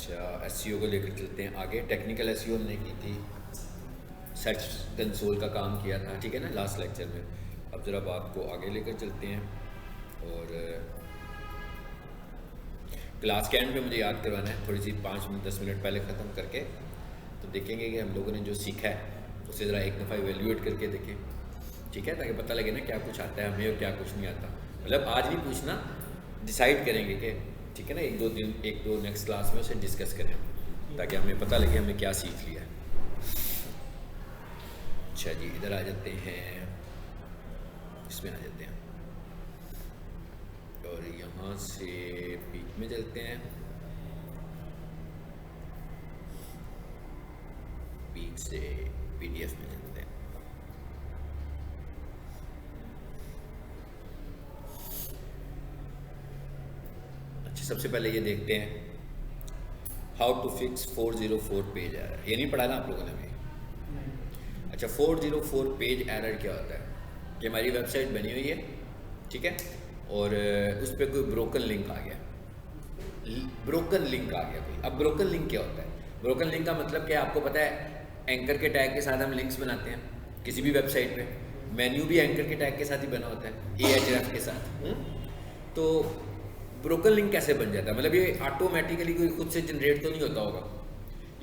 अच्छा, एसईओ को लेकर चलते हैं आगे। टेक्निकल एसईओ हमने की थी, सर्च कंसोल का काम किया था, ठीक है ना, लास्ट लेक्चर में। अब ज़रा बात को आगे लेकर चलते हैं और क्लास के एंड में मुझे याद करवाना है, थोड़ी सी 5-10 मिनट पहले ख़त्म करके, तो देखेंगे कि हम लोगों ने जो सीखा है उसे ज़रा एक दफ़ा इवेल्यूएट करके देखें, ठीक है, ताकि पता लगे ना क्या कुछ आता है हमें और क्या कुछ नहीं आता। मतलब आज भी पूछना, डिसाइड करेंगे कि ठीक है ना, एक दो नेक्स्ट क्लास में उसे डिस्कस करें ताकि हमें पता लगे हमें क्या सीख लिया है। अच्छा जी, इधर आ जाते हैं, इसमें आ जाते हैं और यहाँ से पीक में चलते हैं। पीक से पीडीएफ में चलते हैं। अच्छा, सबसे पहले ये देखते हैं how to fix 404 page error. ये नहीं पढ़ा ना आप लोगों ने भी? अच्छा, 404 पेज एरर क्या होता है कि हमारी वेबसाइट बनी हुई है, ठीक है, और उस पर कोई ब्रोकन लिंक आ गया, ब्रोकन लिंक आ गया कोई। अब ब्रोकन लिंक क्या होता है? ब्रोकन लिंक का मतलब क्या है आपको पता है? एंकर के टैग के साथ हम लिंक्स बनाते हैं किसी भी वेबसाइट पे, मेन्यू भी एंकर के टैग के साथ ही बना होता है, AHREF के साथ। तो ब्रोकन लिंक कैसे बन जाता है? मतलब ये ऑटोमेटिकली कोई खुद से जनरेट तो नहीं होता होगा,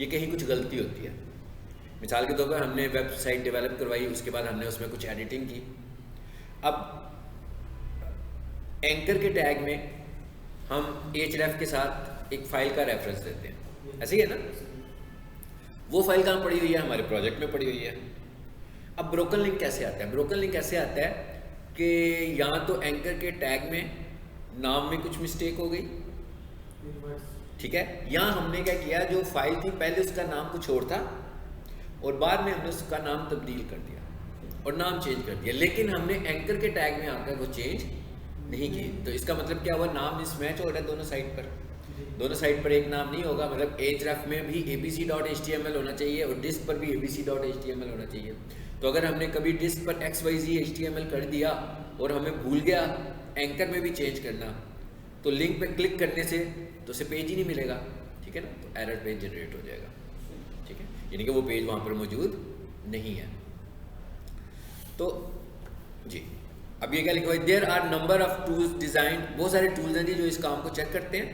ये कहीं कुछ गलती होती है। मिसाल के तौर पर हमने वेबसाइट डेवलप करवाई, उसके बाद हमने उसमें कुछ एडिटिंग की। अब एंकर के टैग में हम href के साथ एक फ़ाइल का रेफरेंस देते हैं, ऐसे ही है ना? वो फाइल कहाँ पड़ी हुई है? हमारे प्रोजेक्ट में पड़ी हुई है। अब ब्रोकन लिंक कैसे आता है? ब्रोकन लिंक कैसे आता है कि यहाँ तो एंकर के टैग में नाम में कुछ मिस्टेक हो गई, ठीक है, यहाँ हमने क्या किया, जो फाइल थी पहले उसका नाम कुछ और था और बाद में हमने उसका नाम तब्दील कर दिया और नाम चेंज कर दिया, लेकिन हमने एंकर के टैग में आकर वो चेंज नहीं की। तो इसका मतलब क्या हुआ? नाम मिसमैच हो रहा है दोनों साइड पर। दोनों साइड पर एक नाम नहीं होगा, मतलब href में भी abc.html होना चाहिए और डिस्क पर भी abc.html होना चाहिए। तो अगर हमने कभी डिस्क पर xyz html कर दिया और हमें भूल गया एंकर में भी चेंज करना, तो लिंक पे क्लिक करने से तो उसे पेज ही नहीं मिलेगा, ठीक है ना, तो एरर पेज जनरेट हो जाएगा, ठीक है, यानी कि वो पेज वहाँ पर मौजूद नहीं है। तो जी, अब ये क्या लिखा हुआ है? There are number of tools design, बहुत सारे टूल्स हैं जी जो इस काम को चेक करते हैं।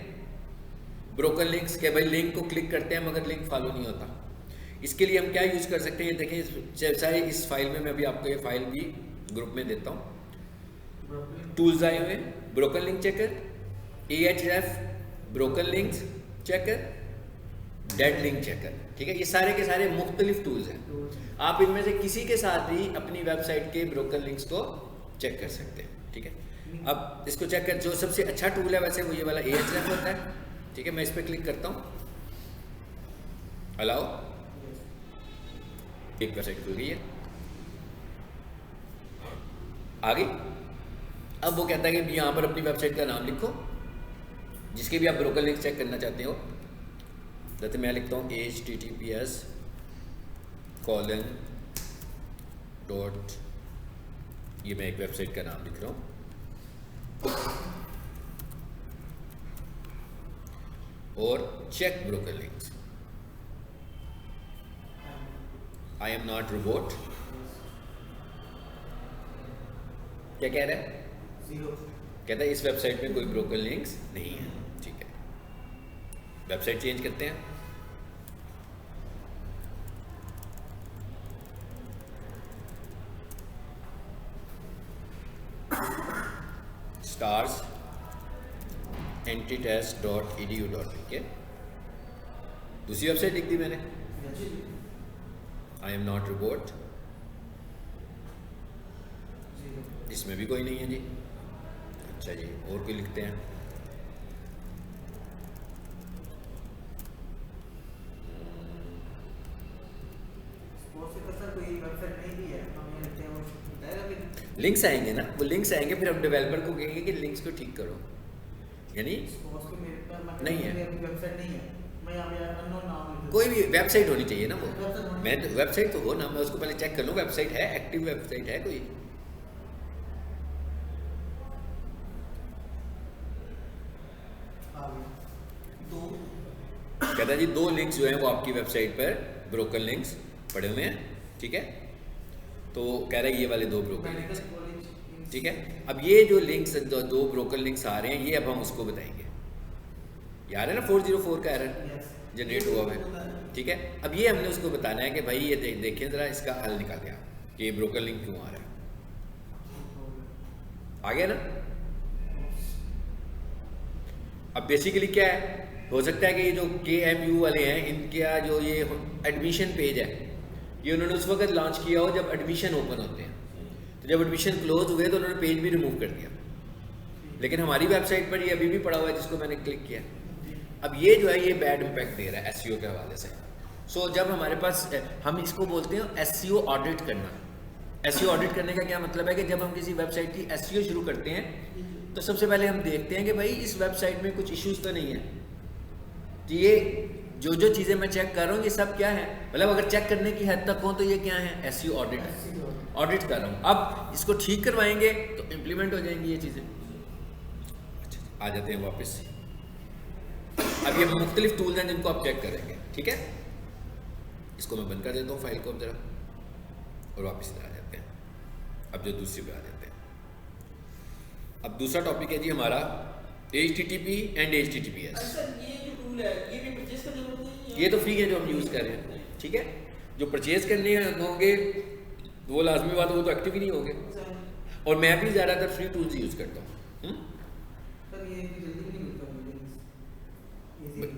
ब्रोकन लिंक्स के, भाई लिंक को क्लिक करते हैं मगर लिंक फॉलो नहीं होता। इसके लिए हम क्या यूज़ कर सकते हैं? ये देखें, जैसा इस फाइल में, मैं अभी आपको ये फाइल भी ग्रुप में देता हूँ। टूल्स आए हुए हैं, broken link checker, AHREF broken links checker, dead link checker, ठीक है, ये सारे के सारे मुख्तलिफ टूल्स हैं। आप इनमें से किसी के साथ भी अपनी वेबसाइट के ब्रोकन लिंक्स को चेक कर सकते हैं, ठीक है। अब इसको चेक कर, जो सबसे अच्छा टूल है वैसे वो ये वाला AHREF होता है, ठीक है। मैं इस पर क्लिक करता हूँ, अलाउ, एक वेबसाइट खुल गई है, आ गई। अब वो कहता है कि यहाँ पर अपनी वेबसाइट का नाम लिखो जिसके भी आप ब्रोकन लिंक चेक करना चाहते हो। जैसे मैं लिखता हूँ https:// ये मैं एक वेबसाइट का नाम लिख रहा हूँ, और check broken links. I am not robot, क्या कह रहा है? कहता है इस वेबसाइट में कोई ब्रोकन लिंक्स नहीं है, ठीक है। वेबसाइट चेंज करते हैं, stars entitest.edu.pk, दूसरी वेबसाइट लिख दी मैंने, आई एम नॉट रोबोट, इसमें भी कोई नहीं है जी। अच्छा जी, और कोई लिखते हैं, लिंक्स आएंगे ना, वो लिंक्स आएंगे, फिर हम डेवलपर को कहेंगे कि लिंक्स को ठीक करो, यानी नहीं है, कोई भी वेबसाइट होनी चाहिए ना, वो मैं तो वेबसाइट तो हो ना, मैं उसको पहले चेक कर लूँ वेबसाइट है, एक्टिव वेबसाइट है कोई। कहता है जी 2 लिंक्स जो हैं वो आपकी वेबसाइट पर ब्रोकन लिंक्स पड़े हुए हैं, ठीक है। तो कह रहा है ये वाले 2 ब्रोकन लिंक्स, ठीक है। अब ये जो लिंक्स 2 ब्रोकन लिंक्स आ रहे हैं, ये अब हम उसको बताएंगे। यार है ना 404 का एरर जनरेट हुआ है, ठीक है। अब ये हमने उसको बताना है कि भाई ये देखें ज़रा, इसका हल निकालें आप कि ये ब्रोकन लिंक क्यों आ रहा है। आ गया ना। अब बेसिकली क्या है, हो सकता है कि ये जो KMU वाले हैं, इनका जो ये एडमिशन पेज है, ये उन्होंने उस वक्त लॉन्च किया हो जब एडमिशन ओपन होते हैं। तो जब एडमिशन क्लोज हुए तो उन्होंने पेज भी रिमूव कर दिया, लेकिन हमारी वेबसाइट पर ये अभी भी पड़ा हुआ है जिसको मैंने क्लिक किया। अब ये जो है ये बैड इम्पैक्ट दे रहा है SEO के हवाले से। सो जब हमारे पास, हम इसको बोलते हैं SEO ऑडिट करना। SEO ऑडिट करने का क्या मतलब है कि जब हम किसी वेबसाइट की SEO शुरू करते हैं तो सबसे पहले हम देखते हैं कि भाई इस वेबसाइट में कुछ इश्यूज तो नहीं है। तो ये जो जो चीज़ें मैं चेक कर रहा हूँ ये सब क्या है, मतलब अगर चेक करने की हद तक हो तो ये क्या है, SEO ऑडिट है, ऑडिट कर रहा हूँ। अब इसको ठीक करवाएंगे तो इम्प्लीमेंट हो जाएंगी ये चीज़ें। आ जाते हैं वापस। अब ये मुख्तलिफ टूल्स हैं जिनको आप चेक करेंगे, ठीक है। इसको मैं बंद कर देता हूँ फाइल को अब जरा, और वापस इधर आ जाते हैं। अब जो दूसरी पे आ जाते हैं। अब दूसरा टॉपिक है जी हमारा HTTP एंड HTTPS। ये तो फ्री है जो हम यूज़ कर रहे हैं, ठीक है। जो परचेज करने होंगे वो लाजमी बात, वो तो एक्टिव ही नहीं होंगे। और मैं भी ज़्यादातर फ्री टूल्स यूज़ करता हूँ।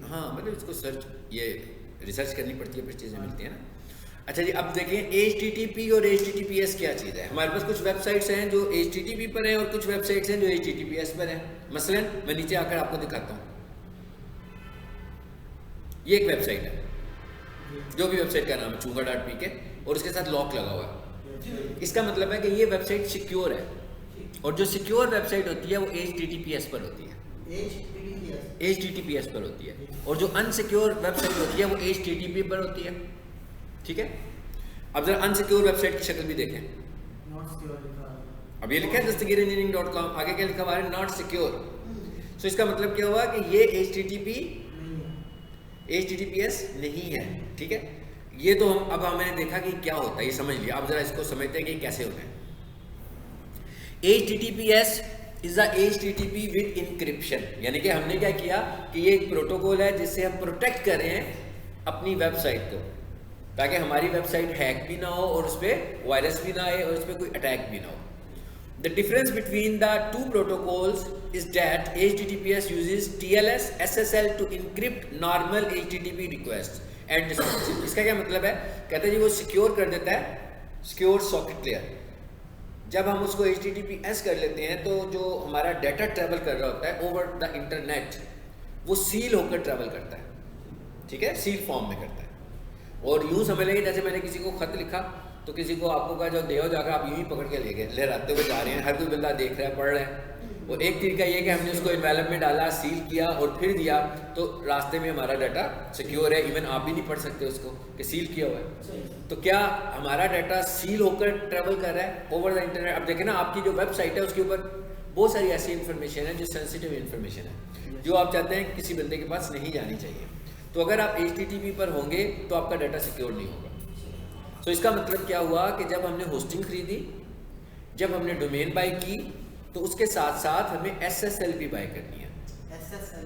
हाँ, मतलब इसको सर्च, ये रिसर्च करनी पड़ती है, फिर चीज़ें मिलती हैं ना। अच्छा जी, अब देखें HTTP और HTTPS क्या चीज़ है। हमारे पास कुछ वेबसाइट्स हैं जो HTTP पर हैं और कुछ वेबसाइट्स हैं जो HTTPS पर हैं। मसलन मैं नीचे आकर आपको दिखाता हूँ। ये एक वेबसाइट है, जो भी वेबसाइट का नाम है chunga.pk, और उसके साथ लॉक लगा हुआ है। इसका मतलब है कि ये वेबसाइट सिक्योर है, और जो सिक्योर वेबसाइट होती है वो HTTPS पर होती है, HTTPS पर होती है, और जो अनसिक्योर वेबसाइट होती है वो HTTP पर होती है, ठीक है। अब जरा अनसिक्योर वेबसाइट की शक्ल भी देखें। अब ये लिखा है dastagir-engineering.com, आगे क्या लिखा हुआ है, नॉट सिक्योर। सो इसका मतलब क्या हुआ कि ये HTTPS नहीं है, ठीक है। ये तो हम, अब हमने देखा कि क्या होता है, ये समझ लिया। अब जरा इसको समझते हैं कि कैसे होता है। HTTPS is a HTTP with encryption, यानी कि हमने क्या किया कि ये एक प्रोटोकॉल है जिससे हम प्रोटेक्ट कर रहे हैं अपनी वेबसाइट को, ताकि हमारी वेबसाइट हैक भी ना हो और उस पर वायरस भी ना आए और उस पर कोई अटैक भी ना हो। The difference between the two protocols is that HTTPS uses TLS SSL to encrypt normal HTTP requests and responses। इसका क्या मतलब है, कहते हैं जी वो सिक्योर कर देता है, सिक्योर सॉकेट लेयर। जब हम उसको HTTPS कर लेते हैं तो जो हमारा डाटा ट्रैवल कर रहा होता है ओवर द इंटरनेट, वो सील होकर ट्रैवल करता है, ठीक है, सील फॉर्म में करता है। और यूँ समझ लेंगे जैसे मैंने किसी को खत लिखा तो किसी को आपको कहा जो देव जाकर आप यूँ ही पकड़ के ले गए, लहराते हुए जा रहे हैं, हर कोई बंदा देख रहा है, पढ़ रहा है। वो एक तरीका ये कि हमने उसको एनवेलप में डाला, सील किया और फिर दिया, तो रास्ते में हमारा डाटा सिक्योर है। इवन आप भी नहीं पढ़ सकते उसको कि सील किया हुआ है। तो क्या हमारा डाटा सील होकर ट्रैवल कर रहा है ओवर द इंटरनेट। अब देखें ना, आपकी जो वेबसाइट है उसके ऊपर बहुत सारी ऐसी इन्फॉर्मेशन है जो सेंसिटिव इन्फॉर्मेशन है, जो आप चाहते हैं किसी बंदे के पास नहीं जानी चाहिए। तो अगर आप HTTP पर होंगे तो आपका डाटा सिक्योर नहीं होगा। तो इसका मतलब क्या हुआ कि जब हमने होस्टिंग खरीदी, जब हमने डोमेन बाय की, तो उसके साथ साथ हमें SSL भी बाय करनी है।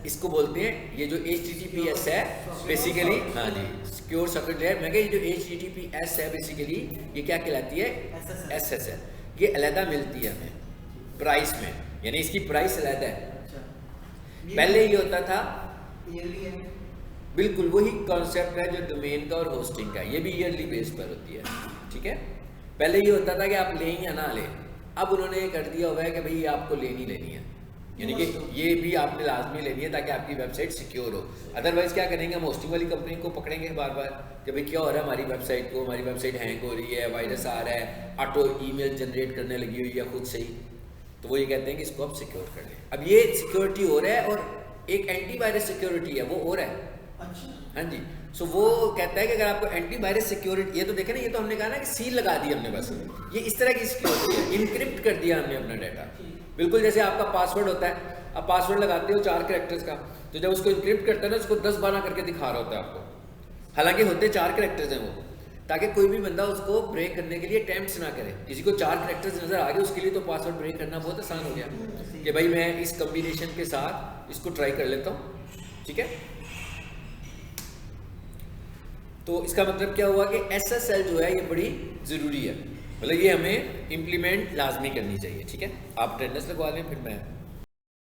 इसको बोलते हैं, ये जो HTTPS है बेसिकली, हाँ जी, सिक्योर सॉकेट लेयर। मैं ये जो HTTPS है बेसिकली ये क्या कहलाती है, SSL। ये अलहदा मिलती है हमें प्राइस में, यानी इसकी प्राइस अलहदा है। पहले ये होता था, बिल्कुल वही कॉन्सेप्ट है जो डोमेन का और होस्टिंग का, ये भी ईयरली बेस पर होती है, ठीक है। पहले ये होता था कि आप लें या ना लें, अब उन्होंने ये कर दिया हुआ है कि भाई आपको लेनी है, यानी कि ये भी आपने लाजमी लेनी है ताकि आपकी वेबसाइट सिक्योर हो। अदरवाइज क्या करेंगे, हम होस्टिंग वाली कंपनी को पकड़ेंगे बार बार कि भाई क्या हो रहा है हमारी वेबसाइट को, हमारी वेबसाइट हैंग हो रही है, वायरस आ रहा है, ऑटो ईमेल जनरेट करने लगी हुई है खुद से ही। तो वो ये कहते हैं कि इसको आप सिक्योर कर लें। अब ये सिक्योरिटी हो रहा है और एक एंटीवायरस सिक्योरिटी है वो हो रहा है। हाँ जी। सो वो कहता है कि अगर आपको एंटीवायरस सिक्योरिटी, ये तो देखे ना, ये तो हमने कहा ना कि सील लगा दी हमने, बस ये इस तरह की सिक्योरिटी है, इनक्रिप्ट कर दिया हमने अपना डाटा। बिल्कुल जैसे आपका पासवर्ड होता है, अब पासवर्ड लगाते हो 4 कैरेक्टर्स का, तो जब उसको इंक्रिप्ट करता है ना उसको 10-12 करके दिखा रहा होता है आपको, हालांकि होते 4 कैरेक्टर्स हैं वो, ताकि कोई भी बंदा उसको ब्रेक करने के लिए अटेम्प्ट्स ना करे। किसी को 4 कैरेक्टर्स नजर आ गए उसके लिए तो पासवर्ड ब्रेक करना बहुत आसान हो गया कि भाई मैं इस कम्बिनेशन के साथ इसको ट्राई कर लेता हूँ, ठीक है। तो इसका मतलब क्या हुआ कि SSL जो है ये बड़ी ज़रूरी है, मतलब ये हमें इम्प्लीमेंट लाजमी करनी चाहिए, ठीक है। आप अटेंडेंस लगवा लें, फिर मैं